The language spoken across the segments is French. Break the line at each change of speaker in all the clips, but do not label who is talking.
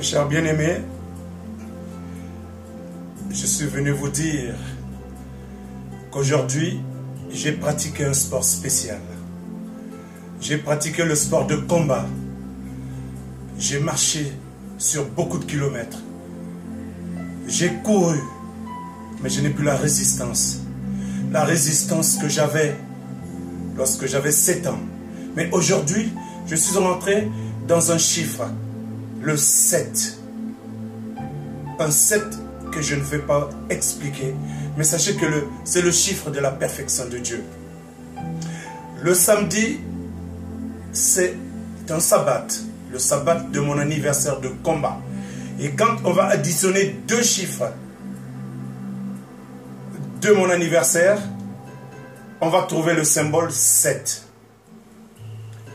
Chers bien-aimés, je suis venu vous dire qu'aujourd'hui, j'ai pratiqué un sport spécial. J'ai pratiqué le sport de combat. J'ai marché sur beaucoup de kilomètres. J'ai couru, mais je n'ai plus la résistance. La résistance que j'avais lorsque j'avais 7 ans. Mais aujourd'hui, je suis rentré dans un chiffre, le 7. Un 7 que je ne vais pas expliquer, mais sachez que c'est le chiffre de la perfection de Dieu. Le samedi, c'est un sabbat, le sabbat de mon anniversaire de combat. Et quand on va additionner 2 chiffres de mon anniversaire, on va trouver le symbole 7.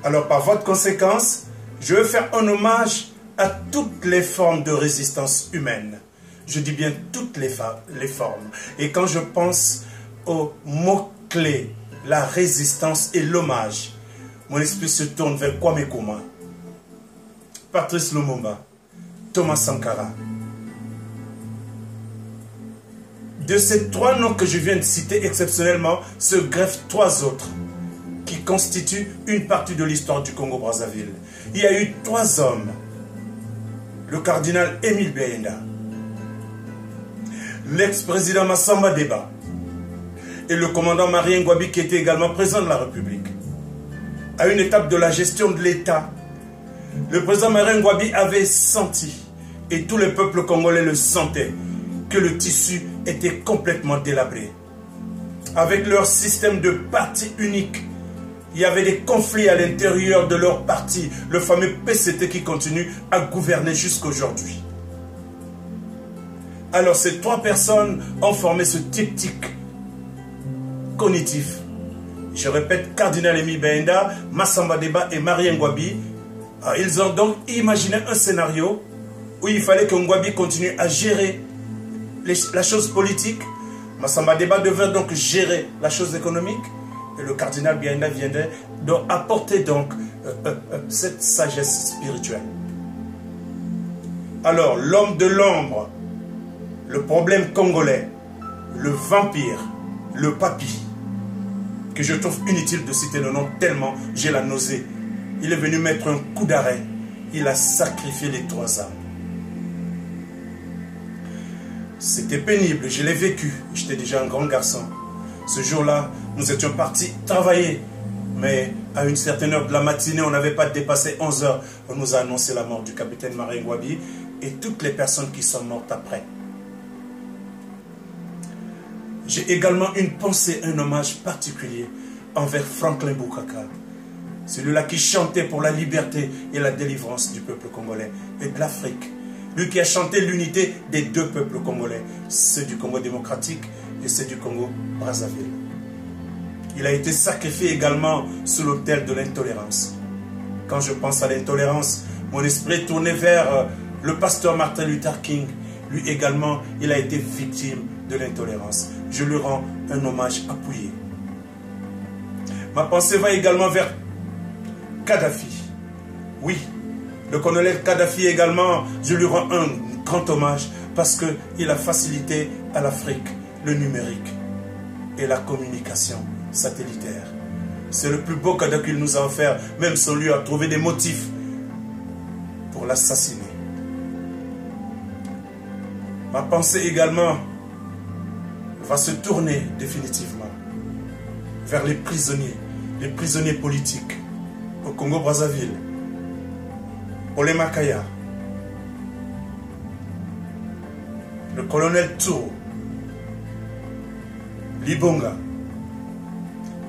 Alors par voie de conséquence, je vais faire un hommage à toutes les formes de résistance humaine. Je dis bien toutes les formes. Et quand je pense aux mots-clés, la résistance et l'hommage, mon esprit se tourne vers Kwame Nkrumah, Patrice Lumumba, Thomas Sankara. De ces 3 noms que je viens de citer exceptionnellement, se greffent 3 autres qui constituent une partie de l'histoire du Congo-Brazzaville. Il y a eu 3 hommes. Le cardinal Émile Béinda, l'ex-président Massamba Deba et le commandant Marien Ngouabi qui était également président de la République. À une étape de la gestion de l'État, le président Marien Ngouabi avait senti, et tout le peuple congolais le sentait, que le tissu était complètement délabré. Avec leur système de parti unique, il y avait des conflits à l'intérieur de leur parti, le fameux PCT qui continue à gouverner jusqu'aujourd'hui. Alors ces 3 personnes ont formé ce triptyque cognitif. Je répète, cardinal Émile Béinda, Massamba Deba et Marien Ngouabi. Ils ont donc imaginé un scénario où il fallait que Ngouabi continue à gérer la chose politique. Massamba Deba devait donc gérer la chose économique. Et le cardinal Béinda viendrait donc apporter donc cette sagesse spirituelle. Alors, l'homme de l'ombre, le problème congolais, le vampire, le papy, que je trouve inutile de citer le nom tellement j'ai la nausée. Il est venu mettre un coup d'arrêt. Il a sacrifié les 3 âmes. C'était pénible, je l'ai vécu. J'étais déjà un grand garçon. Ce jour-là, nous étions partis travailler. Mais à une certaine heure de la matinée, on n'avait pas dépassé 11 heures. On nous a annoncé la mort du capitaine Marien Ngouabi et toutes les personnes qui sont mortes après. J'ai également une pensée, un hommage particulier envers Franklin Boukaka. Celui-là qui chantait pour la liberté et la délivrance du peuple congolais et de l'Afrique. Lui qui a chanté l'unité des 2 peuples congolais, ceux du Congo démocratique et ceux du Congo-Brazzaville. Il a été sacrifié également sur l'autel de l'intolérance. Quand je pense à l'intolérance, mon esprit est tourné vers le pasteur Martin Luther King. Lui également, il a été victime de l'intolérance. Je lui rends un hommage appuyé. Ma pensée va également vers Kadhafi. Oui, le colonel Kadhafi également, je lui rends un grand hommage parce qu'il a facilité à l'Afrique le numérique et la communication satellitaire. C'est le plus beau cadeau qu'il nous a offert, même sans lui a trouvé des motifs pour l'assassiner. Ma pensée également va se tourner définitivement vers les prisonniers politiques au Congo-Brazzaville, Olé Makaya, le colonel Touro, Libonga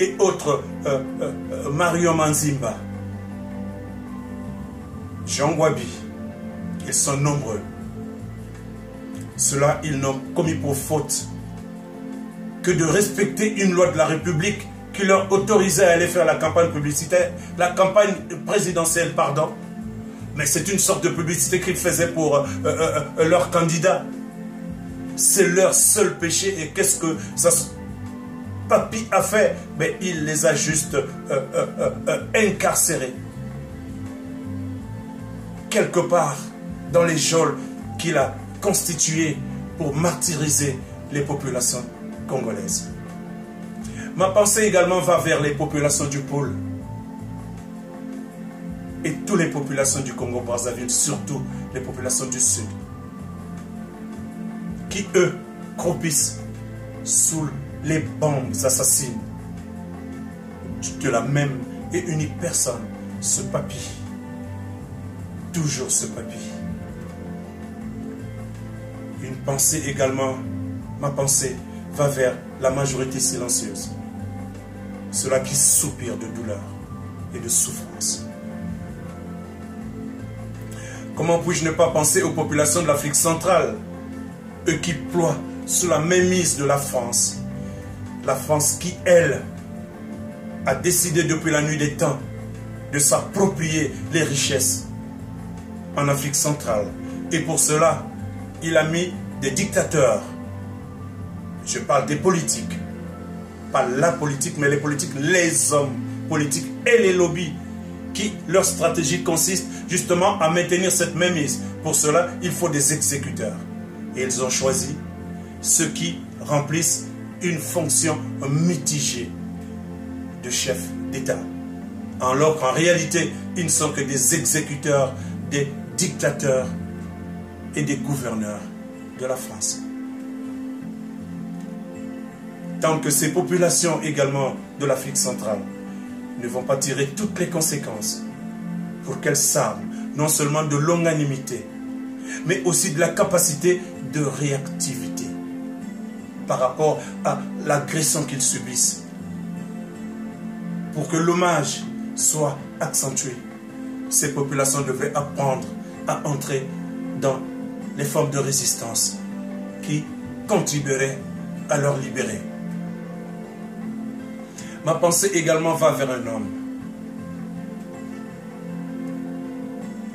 et autres, Mario Manzimba, Jean Ngouabi. Ils sont nombreux. Ceux-là, ils n'ont commis pour faute que de respecter une loi de la République qui leur autorisait à aller faire la campagne publicitaire, la campagne présidentielle, pardon. Mais c'est une sorte de publicité qu'ils faisaient pour leur candidat. C'est leur seul péché. Et qu'est-ce que ça Papy a fait? Mais il les a juste incarcérés. Quelque part, dans les geôles qu'il a constituées pour martyriser les populations congolaises. Ma pensée également va vers les populations du pôle et toutes les populations du Congo-Brazzaville, surtout les populations du Sud, qui eux croupissent sous les bombes assassines de la même et unique personne, ce papy. Toujours ce papy. Une pensée également, ma pensée va vers la majorité silencieuse. Ceux-là qui soupirent de douleur et de souffrance. Comment puis-je ne pas penser aux populations de l'Afrique centrale, eux qui ploient sous la mainmise de la France. La France qui, elle, a décidé depuis la nuit des temps de s'approprier les richesses en Afrique centrale. Et pour cela, il a mis des dictateurs. Je parle des politiques. Pas la politique, mais les politiques, les hommes politiques et les lobbies qui, leur stratégie consiste justement à maintenir cette mainmise. Pour cela, il faut des exécuteurs. Et ils ont choisi ceux qui remplissent une fonction mitigée de chef d'État. Alors qu'en réalité, ils ne sont que des exécuteurs, des dictateurs et des gouverneurs de la France. Tant que ces populations également de l'Afrique centrale ne vont pas tirer toutes les conséquences pour qu'elles s'arment non seulement de longanimité, mais aussi de la capacité de réactivité par rapport à l'agression qu'ils subissent. Pour que l'hommage soit accentué, ces populations devraient apprendre à entrer dans les formes de résistance qui contribueraient à leur libérer. Ma pensée également va vers un homme,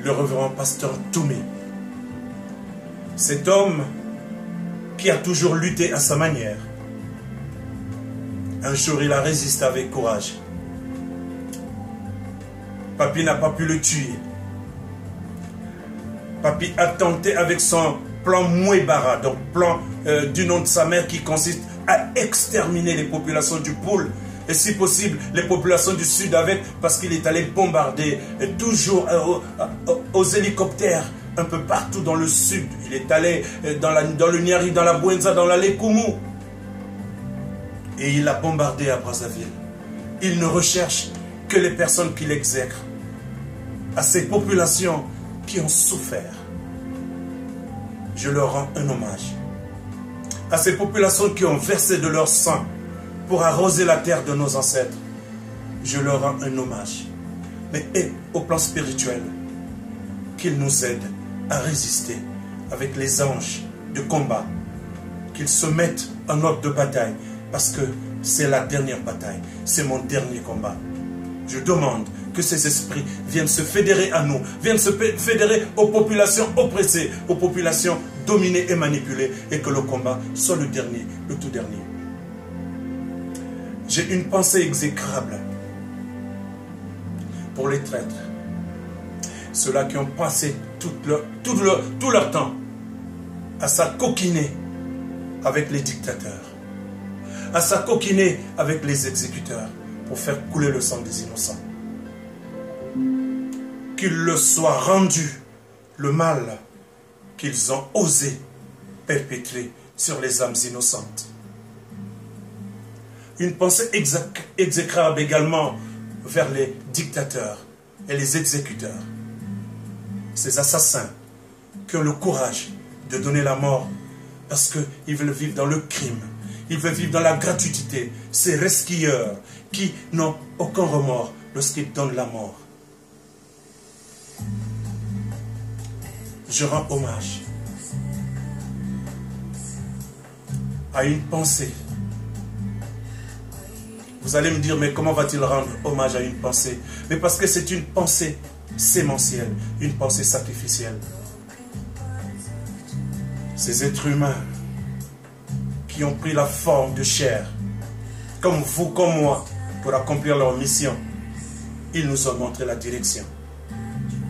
le révérend pasteur Toumé. Cet homme qui a toujours lutté à sa manière. Un jour, il a résisté avec courage. Papy n'a pas pu le tuer. Papy a tenté avec son plan Mouébara, donc plan du nom de sa mère qui consiste à exterminer les populations du pôle et si possible les populations du sud avec, parce qu'il est allé bombarder toujours aux hélicoptères un peu partout dans le sud. Il est allé dans le Niari, dans la Bouenza, dans la Lekumu. Et il a bombardé à Brazzaville. Il ne recherche que les personnes qu'il exècre. À ces populations qui ont souffert, je leur rends un hommage. À ces populations qui ont versé de leur sang pour arroser la terre de nos ancêtres, je leur rends un hommage. Mais au plan spirituel, qu'ils nous aident à résister avec les anges de combat, qu'ils se mettent en ordre de bataille, parce que c'est la dernière bataille, c'est mon dernier combat. Je demande que ces esprits viennent se fédérer à nous, viennent se fédérer aux populations oppressées, aux populations dominées et manipulées, et que le combat soit le dernier, le tout dernier. J'ai une pensée exécrable pour les traîtres, ceux-là qui ont passé tout leur temps à s'acoquiner avec les dictateurs, à s'acoquiner avec les exécuteurs pour faire couler le sang des innocents. Qu'il leur soit rendu le mal qu'ils ont osé perpétrer sur les âmes innocentes. Une pensée exécrable également vers les dictateurs et les exécuteurs. Ces assassins qui ont le courage de donner la mort parce qu'ils veulent vivre dans le crime, ils veulent vivre dans la gratuité. Ces resquilleurs qui n'ont aucun remords lorsqu'ils donnent la mort. Je rends hommage à une pensée. Vous allez me dire, mais comment va-t-il rendre hommage à une pensée? Mais parce que c'est une pensée sémentielle, une pensée sacrificielle. Ces êtres humains qui ont pris la forme de chair, comme vous, comme moi, pour accomplir leur mission, ils nous ont montré la direction.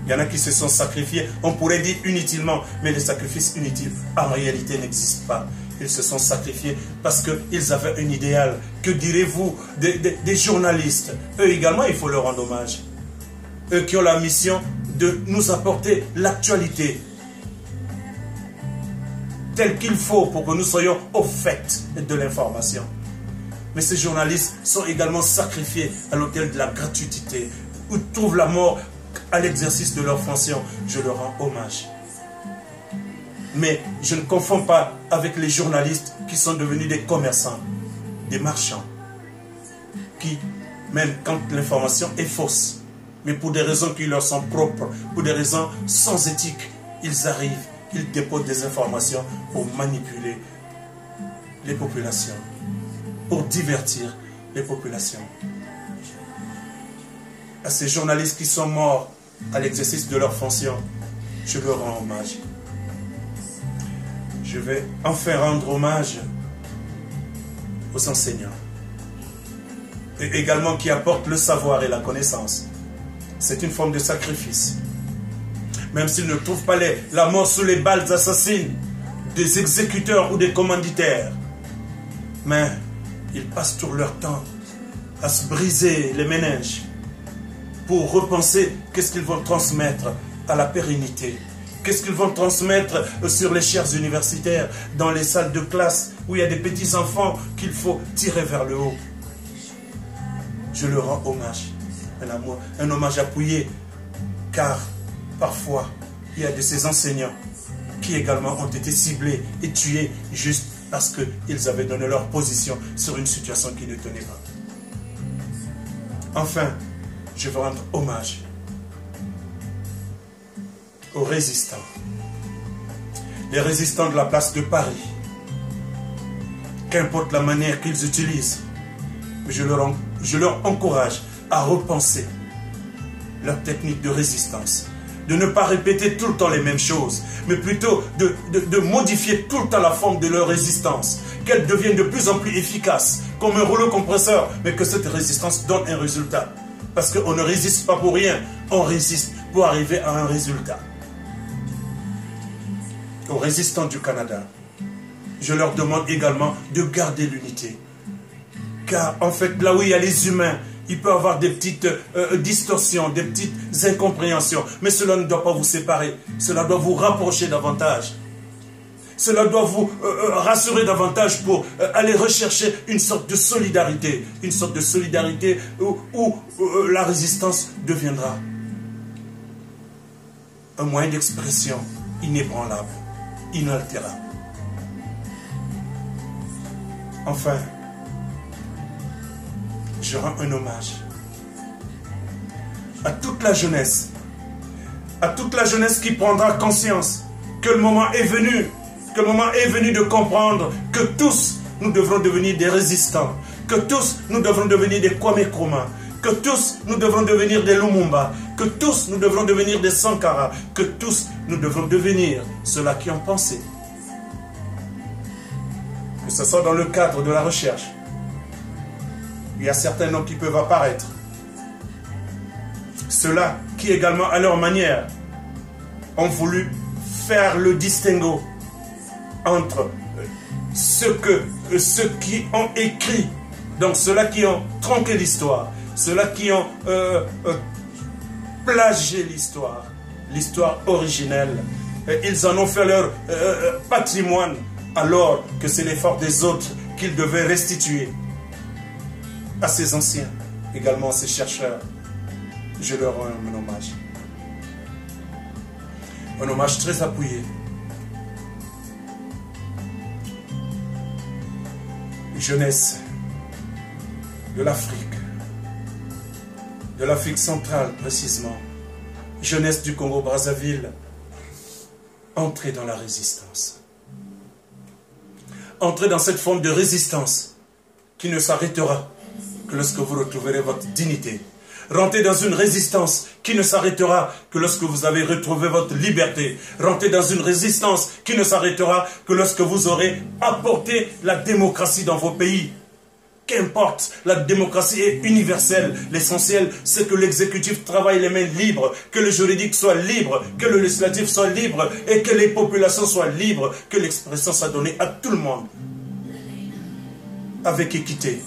Il y en a qui se sont sacrifiés, on pourrait dire inutilement, mais les sacrifices inutiles, en réalité, n'existent pas. Ils se sont sacrifiés parce qu'ils avaient un idéal. Que direz-vous des journalistes? Eux également, il faut leur rendre hommage. Eux qui ont la mission de nous apporter l'actualité telle qu'il faut pour que nous soyons au fait de l'information. Mais ces journalistes sont également sacrifiés à l'autel de la gratuité, où ils trouvent la mort à l'exercice de leur fonction. Je leur rends hommage. Mais je ne confonds pas avec les journalistes qui sont devenus des commerçants, des marchands, qui, même quand l'information est fausse, mais pour des raisons qui leur sont propres, pour des raisons sans éthique, ils arrivent, ils déposent des informations pour manipuler les populations, pour divertir les populations. À ces journalistes qui sont morts à l'exercice de leur fonction, je leur rends hommage. Je vais enfin rendre hommage aux enseignants, et également qui apportent le savoir et la connaissance. C'est une forme de sacrifice. Même s'ils ne trouvent pas la mort sous les balles assassines des exécuteurs ou des commanditaires, mais ils passent tout leur temps à se briser les méninges pour repenser qu'est-ce qu'ils vont transmettre à la pérennité. Qu'est-ce qu'ils vont transmettre sur les chaires universitaires, dans les salles de classe où il y a des petits enfants qu'il faut tirer vers le haut. Je leur rends hommage, un hommage appuyé, car parfois il y a de ces enseignants qui également ont été ciblés et tués juste parce qu'ils avaient donné leur position sur une situation qui ne tenait pas. Enfin, je veux rendre hommage aux résistants. Les résistants de la place de Paris. Qu'importe la manière qu'ils utilisent, je leur encourage à repenser leur technique de résistance. De ne pas répéter tout le temps les mêmes choses, mais plutôt de modifier tout le temps la forme de leur résistance. Qu'elle devienne de plus en plus efficace, comme un rouleau compresseur, mais que cette résistance donne un résultat. Parce qu'on ne résiste pas pour rien, on résiste pour arriver à un résultat. Aux résistants du Canada, je leur demande également de garder l'unité. Car en fait, là où il y a les humains, il peut y avoir des petites distorsions, des petites incompréhensions. Mais cela ne doit pas vous séparer. Cela doit vous rapprocher davantage. Cela doit vous rassurer davantage pour aller rechercher une sorte de solidarité. Une sorte de solidarité où la résistance deviendra un moyen d'expression inébranlable, inaltérable. Enfin, je rends un hommage à toute la jeunesse qui prendra conscience que le moment est venu, de comprendre que tous nous devrons devenir des résistants, que tous nous devrons devenir des Kwame Nkrumah, que tous nous devrons devenir des Lumumba, que tous nous devrons devenir des Sankara, que tous nous devrons devenir ceux-là qui ont pensé. Que ce soit dans le cadre de la recherche, il y a certains noms qui peuvent apparaître. Ceux-là qui également, à leur manière, ont voulu faire le distinguo entre ceux qui ont écrit, donc ceux-là qui ont tronqué l'histoire, ceux-là qui ont plagié l'histoire originelle. Ils en ont fait leur patrimoine, alors que c'est l'effort des autres qu'ils devaient restituer. À ces anciens, également à ces chercheurs, je leur rends un hommage. Un hommage très appuyé. Jeunesse de l'Afrique centrale précisément, jeunesse du Congo-Brazzaville, entrez dans la résistance. Entrez dans cette forme de résistance qui ne s'arrêtera que lorsque vous retrouverez votre dignité. Rentrez dans une résistance qui ne s'arrêtera que lorsque vous avez retrouvé votre liberté. Rentrez dans une résistance qui ne s'arrêtera que lorsque vous aurez apporté la démocratie dans vos pays. Qu'importe, la démocratie est universelle. L'essentiel, c'est que l'exécutif travaille les mains libres, que le juridique soit libre, que le législatif soit libre et que les populations soient libres, que l'expression soit donnée à tout le monde avec équité.